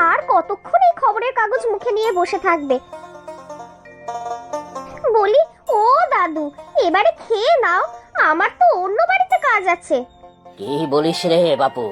আর কতক্ষণ এই খবরের কাগজ মুখে নিয়ে বসে থাকবে? বলি, ও দাদু, এবারে খেয়ে নাও, আমার তো অন্য বাড়িতে কাজ আছে। কি বলিস রে বাপু,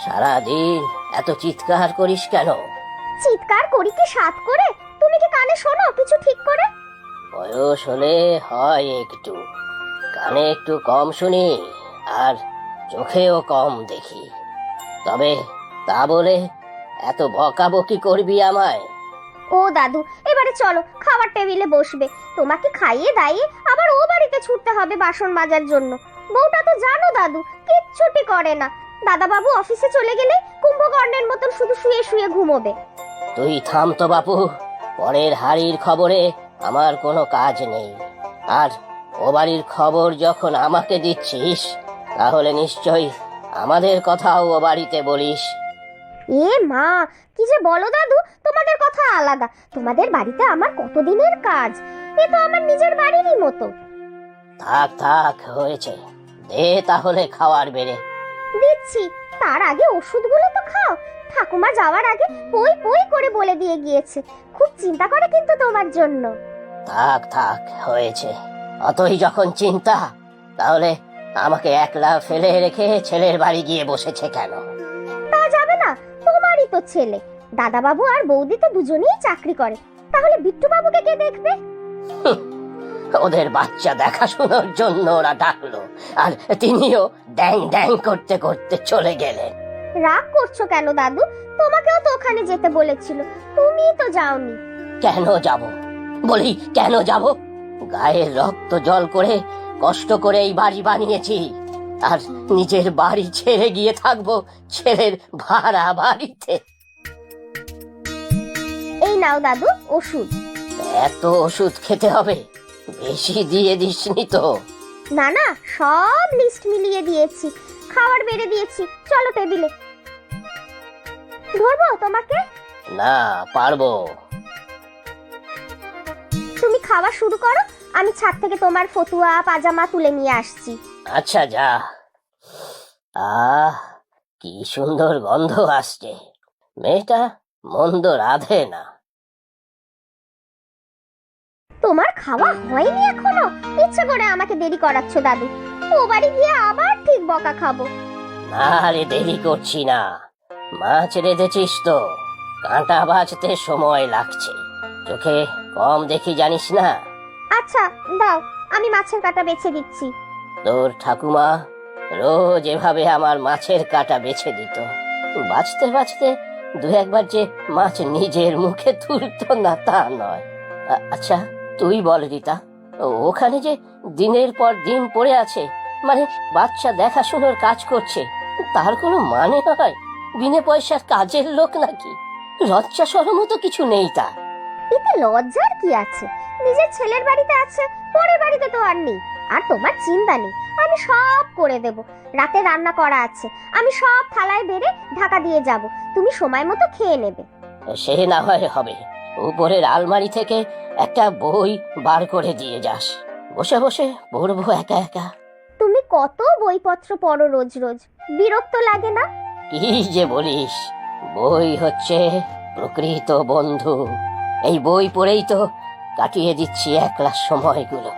সারাদিন এত চিৎকার করিস কেন? চিৎকার করি কি সাত করে? তুমি কি কানে শোনো কিছু ঠিক করে? বয়স হলে হয় একটু, কানে একটু কম শুনি আর চোখেও কম দেখি। তবে তা বলে এত বকাবকি করবি আমায়? ও দাদু, এবারে চলো, খাবার টেবিলে বসবে। তোমাকে খাইয়ে দাইয়ে আবার ও বাড়িতে ছুটতে হবে বাসন মাজার জন্য। বউটা তো জানো দাদু, কিচ্ছুটি করে না। দাদা বাবু অফিসে চলে গেলে কুম্ভকর্ণের মতন শুধু শুয়ে শুয়ে ঘুমোবে। তুই থাম তো বাপু, পরের হাড়ির খবরে আমার কোনো কাজ নেই। আর ও বাড়ির খবর যখন আমাকে দিচ্ছিস, তাহলে নিশ্চয়ই আমাদের কথাও ও বাড়িতে বলিস। এ মা, কি যে বলো দাদু, তোমাদের কথা আলাদা। তোমাদের বাড়িতে আমার কতদিনের কাজ, এ তো আমার নিজের বাড়িরই মতো। থাক থাক, হয়েছে, দে তাহলে খাওয়ার বেড়ে। দিচ্ছি, তার আগে ওষুধগুলো তো খাও। ঠাকুমা যাওয়ার আগে পই পই করে বলে দিয়ে গিয়েছে, খুব চিন্তা করে কিন্তু তোমার জন্য। থাক থাক, হয়েছে, অতই যখন চিন্তা, তাহলে আমাকে একলা ফেলে রেখে ছেলের বাড়ি গিয়ে বসেছে কেন? তা যাবে না, তোমারই তো ছেলে। দাদা বাবু আর বৌদি তো দুজনেই চাকরি করে, তাহলে বিট্টু বাবুকে কে দেখবে? ওদের বাচ্চা দেখাশোনার জন্য ওরা ডাকলো, আর তিনিও ড্যাং ড্যাং করতে করতে চলে গেলেন। রাগ করছো কেন দাদু? তোমাকেও তো ওখানে যেতে বলেছিল, তুমিই তো যাওনি। কেন যাব বলি, কেন যাব? গায়ের রক্ত জল করে কষ্ট করে এই বাড়ি বানিয়েছি, আর নিজের বাড়ি ছেড়ে গিয়ে থাকবো ছেলের ভাড়া বাড়িতে? এই নাও দাদু ওষুধ। এত ওষুধ খেতে হবে? বেশি দিয়ে দিসনি তো? না না, সব লিস্ট মিলিয়ে দিয়েছি, খাবার বেড়ে দিয়েছি। চলো টেবিলে। ধরবো তোমাকে? না, পারবো। তুমি খাওয়া শুরু করো, আমি ছাদ থেকে তোমার ফতুয়া পাজামা তুলে নিয়ে আসছি। আচ্ছা, যা। আহ, কি সুন্দর গন্ধ আসছে। মেয়েটা মন্দ রাধে না। তোমার খাওয়া হয়নি এখনো? ইচ্ছে করে আমাকে দেরি করাচ্ছ দাদু। ও বাড়ি গিয়ে আবার ঠিক বকা খাবো। না রে, দেরি করছি না। মাছ রেঁধেছিস তো, কাঁটা বাছতে সময় লাগছে। চোখে কম দেখি জানিস না? আচ্ছা দাও, আমি মাছের কাঁটা বেছে দিচ্ছি। তোর ঠাকুমা রোজ এভাবে আমার মাছের কাঁটা বেছে দিত। বাছতে বাছতে দু একবার যে মাছ নিজের মুখে তুলতো না তা নয়। আচ্ছা, তুই বল রীতা, ওখানে যে দিনের পর দিন পড়ে আছে, মানে বাচ্চা দেখাশোনার কাজ করছে, তার কোনো মানে হয়? বিনে পয়সার কাজের লোক নাকি? লজ্জা শরমও তো কিছু নেই তার। এতে লজ্জার কি আছে? নিজের ছেলের বাড়িতে আছে, পরের বাড়িতে তো আর নেই। আর তোমার চিন্তা নেই, আমি সব করে দেব। রাতে রান্না করা আছে, আমি সব থালায় বেড়ে ঢাকা দিয়ে যাব, তুমি সময় মতো খেয়ে নেবে। সে না হয় হবে, উপরের আলমারি থেকে একটা বই বার করে দিয়ে যাস, বসে বসে পড়বো একা একা। তুমি কত বইপত্র পড়ো রোজ রোজ, বিরক্ত লাগে না? কি যে বলিস, বই হচ্ছে প্রকৃত বন্ধু। এই বই পড়েই তো কাটিয়ে দিচ্ছি একলা সময়গুলো।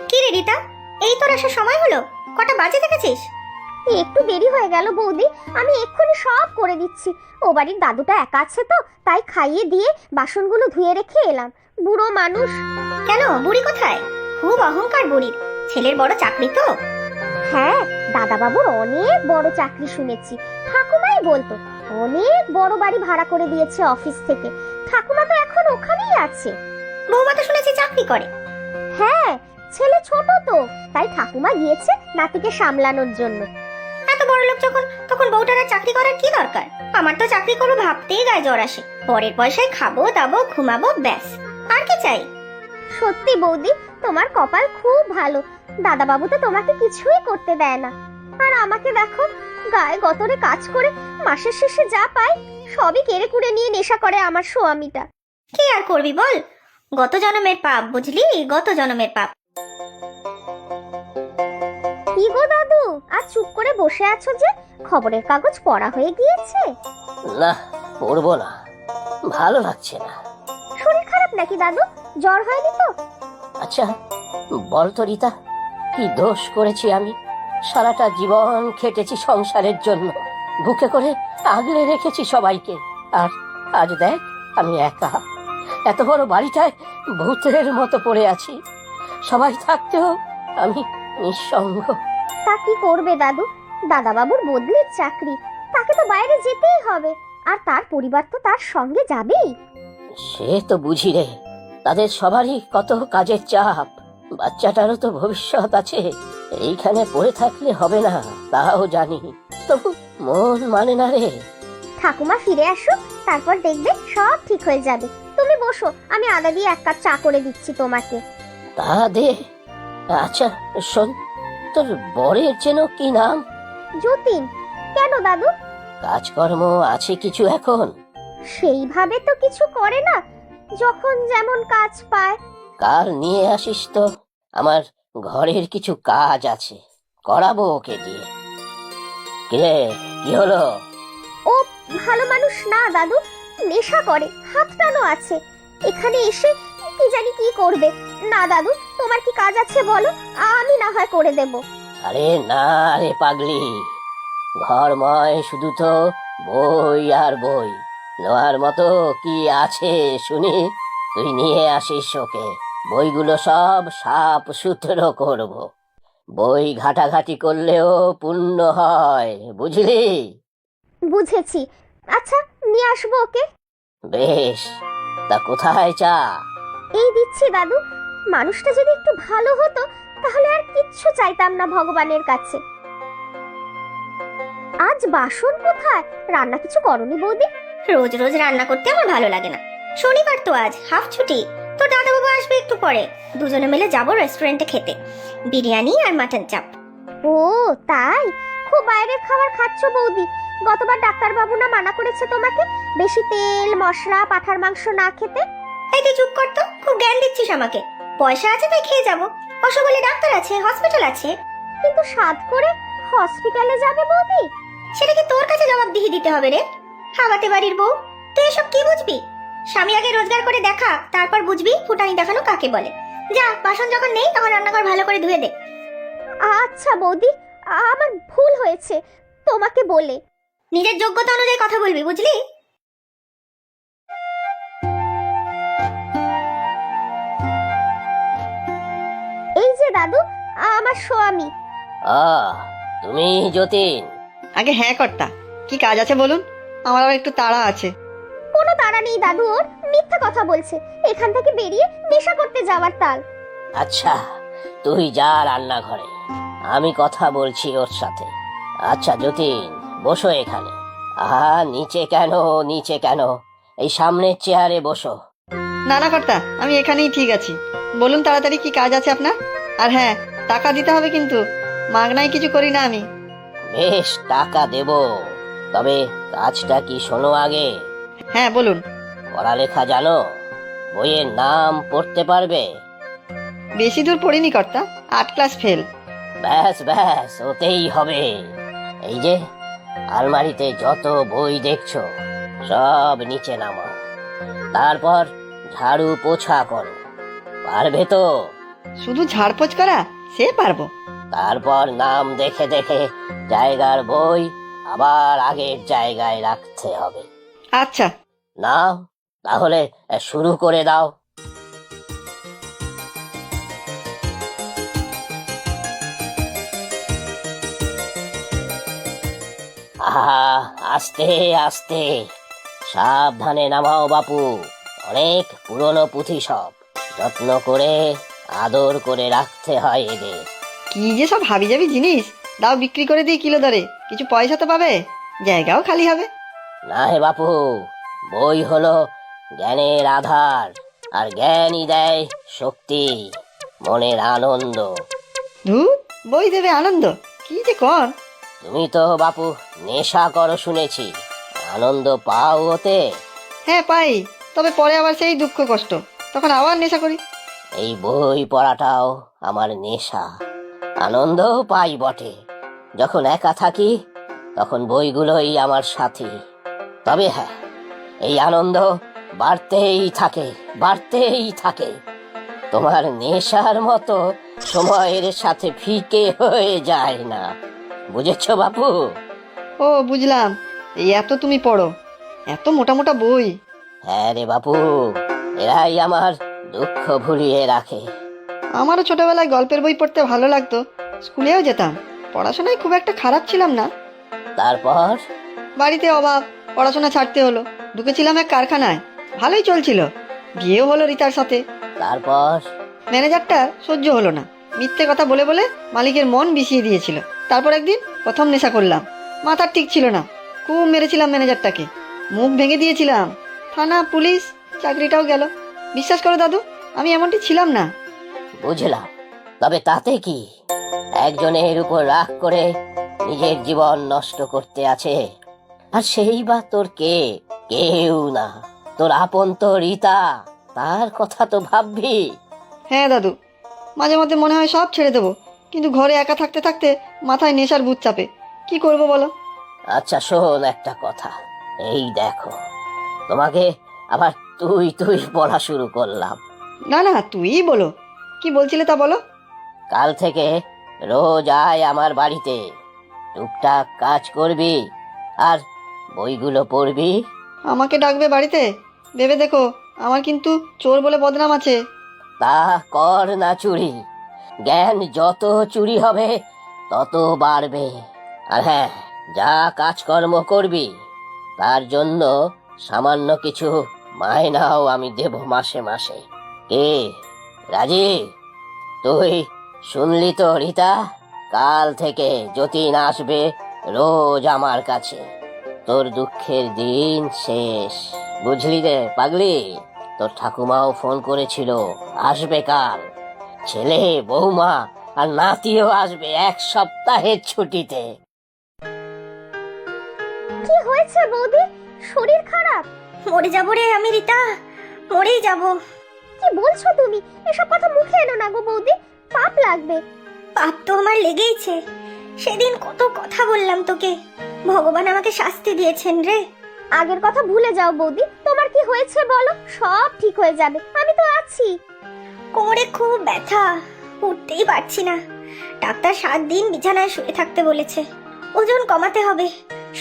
কি রে রীতা, এই তোর আসার সময় হলো? কটা বাজে দেখেছিস? একটু দেরি হয়ে গেল বৌদি, আমি এক্ষুনি সব করে দিচ্ছি। ও বাড়ির দাদুটা একা আছে তো, তাই খাইয়ে দিয়ে বাসনগুলো ধুয়ে রেখে এলাম। বুড়ো মানুষ। কেন, বুড়ি কোথায়? খুব অহংকার বুড়ির, ছেলের বড় চাকরি তো। হ্যাঁ, দাদা বাবুর অনেক বড় চাকরি শুনেছি, ঠাকুমাই বলতো। অনেক বড় বাড়ি ভাড়া করে দিয়েছে অফিস থেকে। ঠাকুমা তো এখন ওখানেই আছে। বৌমা তো শুনেছি চাকরি করে। হ্যাঁ, ছেলে ছোট তো, তাই ঠাকুমা গিয়েছে নাতিকে সামলানোর জন্য। এত বড় লোক যখন, তখন বউটার চাকরি করার কি দরকার? আমার তো চাকরি করবো ভাবতেই গায়ে জ্বর আসে। পরের পয়সায় খাবো দাবো ঘুমাবো, ব্যাস, আর কি চাই? সত্যি বৌদি, তোমার কপাল খুব ভালো। দাদা বাবু তো তোমাকে কিছুই করতে দেয় না। আর আমাকে দেখো, গায়ে গতরে কাজ করে মাসের শেষে যা পাই সবই কেড়ে কুড়ে নিয়ে নেশা করে আমার স্বামীটা। কি আর করবি বল, গত জন্মের পাপ, বুঝলি, গত জন্মের পাপ। কি গো দাদু, আজ চুপ করে বসে আছো যে? খবরের কাগজ পড়া হয়ে গিয়েছে? না, পড়বো না, ভালো লাগছে না। শরীর খারাপ নাকি দাদু? জ্বর হয়নি তো? আচ্ছা বল তো রিতা, কি দোষ করেছি আমি? সারাটা জীবন খেটেছি সংসারের জন্য, বুকে করে আগলে রেখেছি সবাইকে, আর আজ দেখ আমি একা, এত বড় বাড়িটায় ভূতের মতো পড়ে আছি। সবাই থাকতেও আমি নিঃসঙ্গ। তা কি করবে দাদু? দাদা বাবুর বদলির চাকরি, তাকে তো বাইরে যেতেই হবে, আর তার পরিবার তো তার সঙ্গে যাবেই। সে তো বুঝি রে, তাদের সবারই কত কাজের চাপ, বাচ্চাটারও তো ভবিষ্যৎ আছে। এইখানে পড়ে থাকলে হবে না, তাও জানি, তবু মন মানে না রে। ঠাকুমা ফিরে আসো, তারপর দেখবে সব ঠিক হয়ে যাবে। তুমি বসো, আমি আদা দিয়ে 1 কাপ চা করে দিচ্ছি তোমাকে। তা দে। আচ্ছা শোন, তোর বরের যেন কি নাম? যতীন। কেন দাদু? কাজকর্ম আছে কিছু এখন? সেইভাবে তো কিছু করে না, যখন যেমন কাজ পায়। কাল নিয়ে আসিস তো, আমার ঘরের কিছু কাজ আছে, করাবো ওকে দিয়ে। কিরে, কি হলো? ও ভালো মানুষ না দাদু, নেশা করে, হাত টানো আছে। এখানে এসে কি জানি কি করবে। না দাদু, তোমার কি কাজ আছে বলো, আমি না হয় করে দেব। আরে না রে পাগলি, ঘরময় শুধু তো বই আর বই, লোহার মতো কি আছে শুনি? তুই নিয়ে আসিস ওকে, বইগুলো সব সাপ সুতরো করব। বই ঘাটাঘাটি করলেও পুণ্য হয়, বুঝলি? বুঝেছি। আচ্ছা, নিয়ে আসবো ওকে। বেশ, তা কোথায় চা? এই দিচ্ছি দাদু। মানুষটা যদি একটু ভালো হতো, তাহলে আর কিচ্ছু চাইতাম না ভগবানের কাছে। আজ বাসন কোথায়? রান্না কিছু করনি বৌদি? রোজ রোজ রান্না করতে আমার ভালো লাগে না। শনিবার তো আজ, হাফ ছুটি। তোর দাদা বাবু আসবে একটু পরে, দুজনে মিলে যাবো রেস্টুরেন্টে খেতে, বিরিয়ানি আর মাটন চাপ। ও তাই? খুব বাইরের খাবার খাচ্ছ বৌদি। গতবার ডাক্তার বাবু না মানা করেছে তোমাকে বেশি তেল মশলা পাঠার মাংস না খেতে? এই তুই চুপ কর তো, খুব জ্ঞান দিচ্ছিস আমাকে। পয়সা আছে তাই খেয়ে যাবো, অসুখ হলে ডাক্তার আছে, হসপিটাল আছে। কিন্তু সাধ করে হসপিটালে যাবে বৌদি? সেটা কি তোর কাছে জবাবদিহি দিতে হবে রে? হাওয়াতে বাড়ির বউ, তুই এসব কি বুঝবি? স্বামী আগে রোজগার করে দেখা, তারপর বুঝবি ফুটানি দেখানো কাকে বলে। যা, বাসন যখন নেই তখন রান্নাঘর ভালো করে ধুয়ে দে। আচ্ছা বৌদি, আমার ভুল হয়েছে তোমাকে বলে। নিজের যোগ্যতা অনুযায়ী কথা বলবি, বুঝলি? এই যে দাদু, আমার স্বামী। তুমি যতীন? আগে হ্যাঁ কর্তা, কি কাজ আছে বলুন, আমার আবার একটু তাড়া আছে। কোনো তাড়া নেই দাদু, ওর মিথ্যা কথা বলছে। এখান থেকে বেরিয়ে নেশা করতে যাওয়ার তাল। আচ্ছা তুই যা রান্নাঘরে, আমি কথা বলছি ওর সাথে। আচ্ছা যতীন, বসো এখানে। আহা, নিচে কেন, নিচে কেন, এই সামনের চেয়ারে বসো। না না কর্তা, আমি এখানেই ঠিক আছি। বলুন তাড়াতাড়ি কি কাজ আছে আপনার। আর হ্যাঁ, টাকা দিতে হবে কিন্তু, মাগনায় কিছু করি না আমি। বেশ, টাকা দেব, তবে কাজটা কি শোনো আগে। হ্যাঁ বলুন। পড়ালেখা জানো? বইয়ের নাম পড়তে পারবে? বেশি দূর পড়িনি কর্তা, 8 ক্লাস ফেল। ব্যাস ব্যাস, ওতেই হবে। এই যে আলমারিতে যত বই দেখছো সব নিচে নামাও, তারপর ঝাড়ু পোছা করো। পারবে তো? শুধু ঝাড়পোছ করা সে পারবো। তারপর নাম দেখে দেখে জায়গার বই আবার আগের জায়গায় রাখতে হবে। আচ্ছা। নাও, তাহলে শুরু করে দাও। আহা, আস্তে আস্তে, সাবধানে নামাও বাপু, অনেক পুরনো পুঁথি সব, যত্ন করে আদর করে রাখতে হয় এদের। কি যে সব হাবিজাবি জিনিস, দাও বিক্রি করে দিই কিলো দরে, কিছু পয়সা তো পাবে, জায়গাও খালি হবে। না হে বাপু, বই হলো জ্ঞানের আধার, আর জ্ঞানই দেয় শক্তি, মনের আনন্দ। ধুর, বই দেবে আনন্দ, কি যে কর। তুমি তো বাপু নেশা করো শুনেছি, আনন্দ পাও ওতে? হ্যাঁ পাই, তবে পরে আবার সেই দুঃখ কষ্ট, তখন আবার নেশা করি। এই বই পড়াটাও আমার নেশা। আনন্দও পাই বটে, যখন একা থাকি তখন বইগুলোই আমার সাথী। তবে হ্যাঁ, এই আনন্দ বাড়তেই থাকে, বাড়তেই থাকে। তোমার নেশার মতো সময়ের সাথে ফিকে হয়ে যায় না, বুঝেছো বাপু? ও বুঝলাম, এই এত তুমি পড়ো, এত মোটা মোটা বই। হ্যাঁ রে বাপু, এরাই আমার দুঃখ ভুলিয়ে রাখে। আমারও ছোটবেলায় গল্পের বই পড়তে ভালো লাগতো, স্কুলেও যেতাম, পড়াশোনায় খুব একটা খারাপ ছিলাম না। তারপর? বাড়িতে অভাব, পড়াশোনা ছাড়তে হলো, ঢুকেছিলাম এক কারখানায়, ভালোই চলছিল, বিয়েও হলো রিতার সাথে। তারপর? ম্যানেজারটা সহ্য হলো না, মিথ্যে কথা বলে বলে মালিকের মন বিষিয়ে দিয়েছিল। তারপর একদিন প্রথম নেশা করলাম, মাথার ঠিক ছিল না, খুব মেরেছিলাম ম্যানেজারটাকে, মুখ ভেঙে দিয়েছিলাম, থানা পুলিশ, চাকরিটাও গেল। বিশ্বাস করো দাদু, আমি এমনটি ছিলাম না। বুঝলাম, তবে তাতে কি? একজনের উপর রাগ করে নিজের জীবন নষ্ট করতে আছে, আর সেই বা তোর কে? কেউ না, তোর আপন তো রীতা, তার কথা তো ভাববি। হ্যাঁ দাদু, মাঝে মধ্যে মনে হয় সব ছেড়ে দেবো, কিন্তু ঘরে একা থাকতে থাকতে মাথায় নেশার ভূত চাপে, কি করব বলো? আচ্ছা শোন একটা কথা, এই দেখো, তোমাকে আবার তুই তুই বলা শুরু করলাম। না না, তুইই বলো, কি বলছিলে তা বলো। কাল থেকে রোজ আয় আমার বাড়িতে, টুকটাক কাজ করবি আর বইগুলো পড়বি। আমাকে ডাকবে বাড়িতে? ভেবে দেখো, আমার কিন্তু চোর বলে বদনাম আছে। তা কর না চুরি, জ্ঞান যত চুরি হবে তত বাড়বে। আর হ্যাঁ, যা কাজকর্ম করবি তার জন্য সামান্য কিছু মায়নাও আমি দেব মাসে মাসে। এ রাজি? তুই শুনলি তো রীতা, কাল থেকে যতীন আসবে রোজ আমার কাছে। তোর দুঃখের দিন শেষ, বুঝলি রে পাগলি? তোর ঠাকুমাও ফোন করেছিল, আসবে কাল। ছেলে, বৌমা আর নাতিও আসবে 1 সপ্তাহের ছুটিতে। কি হয়েছে বৌদি? শরীর খারাপ? মরে যাবো রে আমি রীতা, মরেই যাব। কি বলছো তুমি? এসব কথা মুখে এনো না গো বৌদি, পাপ লাগবে। পাপ তো আমার লেগেইছে, সেদিন কত কথা বললাম তোকে, ভগবান আমাকে শাস্তি দিয়েছেন রে। আগের কথা ভুলে যাও বৌদি, তোমার কি হয়েছে বলো, সব ঠিক হয়ে যাবে, আমি তো আছি। কোমরে খুব ব্যথা, উঠতেই পারছি না, ডাক্তার 7 দিন বিছানায় শুয়ে থাকতে বলেছে, ওজন কমাতে হবে,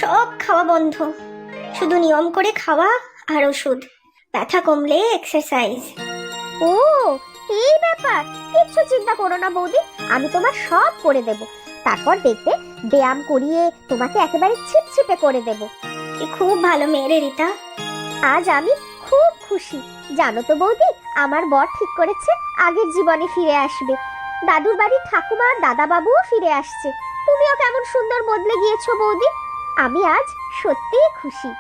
সব খাওয়া বন্ধ, শুধু নিয়ম করে খাওয়া আর ওষুধ, ব্যথা কমলে এক্সারসাইজ। ও, এই ব্যাপার। কিচ্ছু চিন্তা করো না বৌদি, আমি তোমার সব করে দেব। তারপর দেখবে ব্যায়াম করিয়ে তোমাকে একেবারে ছিপছিপে করে দেব। তুই খুব ভালো মেয়ে রে রীতা। আজ আমি খুব খুশি, জানো তো বৌদি, আমার বর ঠিক করেছে আগের জীবনে ফিরে আসবে। দাদুর বাড়ির ঠাকুমা আর দাদা বাবুও ফিরে আসছে। তুমিও কেমন সুন্দর বদলে গিয়েছো বৌদি, আমি আজ সত্যিই খুশি।